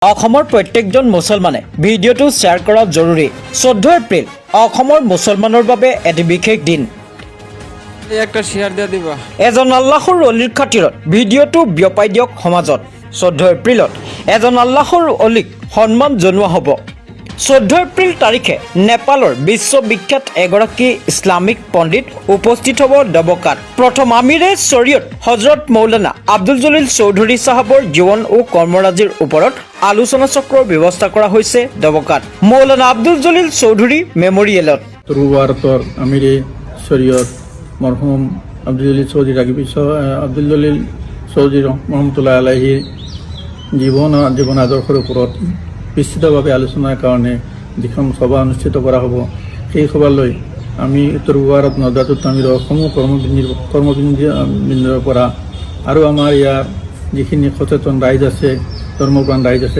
অসমৰ প্ৰত্যেকজন মুছলমানে ভিডিঅ'টো শ্বেয়াৰ কৰা জৰুৰী। 14 এপ্ৰিল অসমৰ মুছলমানৰ বাবে এটি বিশেষ দিন। একটা শেয়াৰ দিয়ে দিবা। এজন আল্লাহৰ অলিৰ খাতিৰত ভিডিঅ'টো বিয়পাই দিয়ক সমাজত। 14 এপ্ৰিলত এজন আল্লাহৰ অলিক সন্মান জনোৱা হ'ব। 14 এপ্ৰিল তাৰিখে নেপালৰ বিশ্ববিখ্যাত এগৰাকী ইছলামিক পণ্ডিত উপস্থিত হ'ব দবকাত। প্ৰথম আমিৰে শৰীয়ত হজৰত মৌলানা আব্দুল জলিল চৌধুৰী চাহাবৰ জীৱন ও কৰ্মৰাজিৰ ওপৰত আলোচনা চক্ৰৰ ব্যৱস্থা কৰা হৈছে দবকাত মৌলানা আব্দুল জলিল চৌধুৰী মেমৰিয়েলত। ভাৰতেৰ আমিৰে শৰীয়ত মৰহুম আব্দুল জলিল চৌধুৰী আব্দুল জলিল চৌধুৰী ৰহমতুল্লাহ আলাইহিৰ জীৱন আদৰ্শৰ ওপৰত বিস্তৃতভাৱে আলোচনাৰ কাৰণে যিখন সভা অনুষ্ঠিত কৰা হ'ব, সেই সভালৈ আমি উত্তৰ ভাৰত নদাতুত আমিৰ সমূহ কৰ্মবিন্দুৰ পৰা আৰু আমাৰ ইয়াৰ যিখিনি সচেতন ৰাইজ আছে, ধৰ্মপ্ৰাণ ৰাইজ আছে,